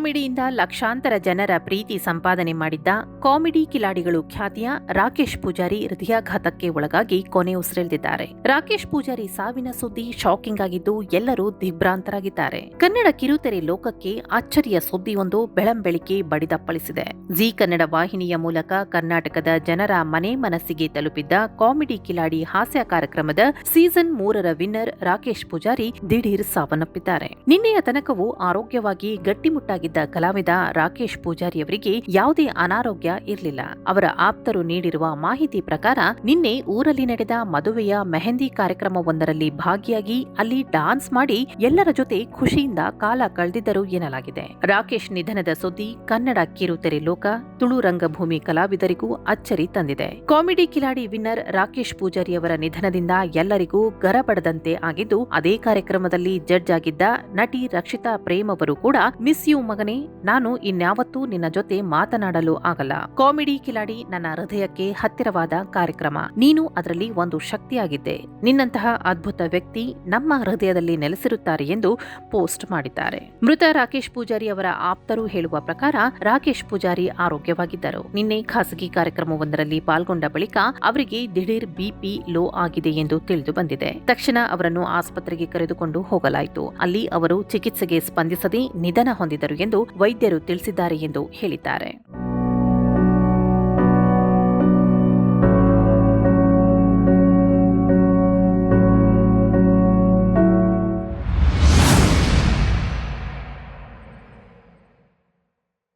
ಕಾಮಿಡಿಯಿಂದ ಲಕ್ಷಾಂತರ ಜನರ ಪ್ರೀತಿ ಸಂಪಾದನೆ ಮಾಡಿದ್ದ ಕಾಮಿಡಿ ಕಿಲಾಡಿಗಳು ಖ್ಯಾತಿಯ ರಾಕೇಶ್ ಪೂಜಾರಿ ಹೃದಯಾಘಾತಕ್ಕೆ ಒಳಗಾಗಿ ಕೊನೆಯುಸಿರೆಳೆದಿದ್ದಾರೆ. ರಾಕೇಶ್ ಪೂಜಾರಿ ಸಾವಿನ ಸುದ್ದಿ ಶಾಕಿಂಗ್ ಆಗಿದ್ದು ಎಲ್ಲರೂ ದಿಗ್ಭ್ರಾಂತರಾಗಿದ್ದಾರೆ. ಕನ್ನಡ ಕಿರುತೆರೆ ಲೋಕಕ್ಕೆ ಅಚ್ಚರಿಯ ಸುದ್ದಿಯೊಂದು ಬೆಳಂಬೆಳಿಗ್ಗೆ ಬಡಿದಪ್ಪಳಿಸಿದೆ. ಜೀ ಕನ್ನಡ ವಾಹಿನಿಯ ಮೂಲಕ ಕರ್ನಾಟಕದ ಜನರ ಮನೆ ಮನಸ್ಸಿಗೆ ತಲುಪಿದ್ದ ಕಾಮಿಡಿ ಕಿಲಾಡಿ ಹಾಸ್ಯ ಕಾರ್ಯಕ್ರಮದ ಸೀಸನ್ 3ರ ವಿನ್ನರ್ ರಾಕೇಶ್ ಪೂಜಾರಿ ದಿಢೀರ್ ಸಾವನ್ನಪ್ಪಿದ್ದಾರೆ. ನಿನ್ನೆಯ ತನಕವೂ ಆರೋಗ್ಯವಾಗಿ ಗಟ್ಟಿಮುಟ್ಟಾಗಿದ್ದ ಕಲಾವಿದ ರಾಕೇಶ್ ಪೂಜಾರಿಯವರಿಗೆ ಯಾವುದೇ ಅನಾರೋಗ್ಯ ಇರಲಿಲ್ಲ. ಅವರ ಆಪ್ತರು ನೀಡಿರುವ ಮಾಹಿತಿ ಪ್ರಕಾರ ನಿನ್ನೆ ಊರಲ್ಲಿ ನಡೆದ ಮದುವೆಯ ಮೆಹಂದಿ ಕಾರ್ಯಕ್ರಮವೊಂದರಲ್ಲಿ ಭಾಗಿಯಾಗಿ ಅಲ್ಲಿ ಡಾನ್ಸ್ ಮಾಡಿ ಎಲ್ಲರ ಜೊತೆ ಖುಷಿಯಿಂದ ಕಾಲ ಕಳೆದಿದ್ದರು ಎನ್ನಲಾಗಿದೆ. ರಾಕೇಶ್ ನಿಧನದ ಸುದ್ದಿ ಕನ್ನಡ ಕಿರುತೆರೆ ಲೋಕ, ತುಳು ರಂಗಭೂಮಿ ಕಲಾವಿದರಿಗೂ ಅಚ್ಚರಿ ತಂದಿದೆ. ಕಾಮಿಡಿ ಕಿಲಾಡಿ ವಿನ್ನರ್ ರಾಕೇಶ್ ಪೂಜಾರಿಯವರ ನಿಧನದಿಂದ ಎಲ್ಲರಿಗೂ ಗರಬಡದಂತೆ ಆಗಿದ್ದು, ಅದೇ ಕಾರ್ಯಕ್ರಮದಲ್ಲಿ ಜಡ್ಜ್ ಆಗಿದ್ದ ನಟಿ ರಕ್ಷಿತಾ ಪ್ರೇಮ್ ಅವರು ಕೂಡ ಮಿಸ್ ಯು ಮಗನೇ, ನಾನು ಇನ್ಯಾವತ್ತೂ ನಿನ್ನ ಜೊತೆ ಮಾತನಾಡಲು ಆಗಲ್ಲ. ಕಾಮಿಡಿ ಕಿಲಾಡಿ ನನ್ನ ಹೃದಯಕ್ಕೆ ಹತ್ತಿರವಾದ ಕಾರ್ಯಕ್ರಮ. ನೀನು ಅದರಲ್ಲಿ ಒಂದು ಶಕ್ತಿಯಾಗಿದ್ದೆ. ನಿನ್ನಂತಹ ಅದ್ಭುತ ವ್ಯಕ್ತಿ ನಮ್ಮ ಹೃದಯದಲ್ಲಿ ನೆಲೆಸಿರುತ್ತಾರೆ ಎಂದು ಪೋಸ್ಟ್ ಮಾಡಿದ್ದಾರೆ. ಮೃತ ರಾಕೇಶ್ ಪೂಜಾರಿ ಅವರ ಆಪ್ತರು ಹೇಳುವ ಪ್ರಕಾರ ರಾಕೇಶ್ ಪೂಜಾರಿ ಆರೋಗ್ಯವಾಗಿದ್ದರು. ನಿನ್ನೆ ಖಾಸಗಿ ಕಾರ್ಯಕ್ರಮವೊಂದರಲ್ಲಿ ಪಾಲ್ಗೊಂಡ ಬಳಿಕ ಅವರಿಗೆ ದಿಢೀರ್ ಬಿಪಿ ಲೋ ಆಗಿದೆ ಎಂದು ತಿಳಿದು ಬಂದಿದೆ. ತಕ್ಷಣ ಅವರನ್ನು ಆಸ್ಪತ್ರೆಗೆ ಕರೆದುಕೊಂಡು ಹೋಗಲಾಯಿತು. ಅಲ್ಲಿ ಅವರು ಚಿಕಿತ್ಸೆಗೆ ಸ್ಪಂದಿಸದೆ ನಿಧನ ಹೊಂದಿದರು ಎಂದು ವೈದ್ಯರು ತಿಳಿಸಿದ್ದಾರೆ ಎಂದು ಹೇಳಿದ್ದಾರೆ.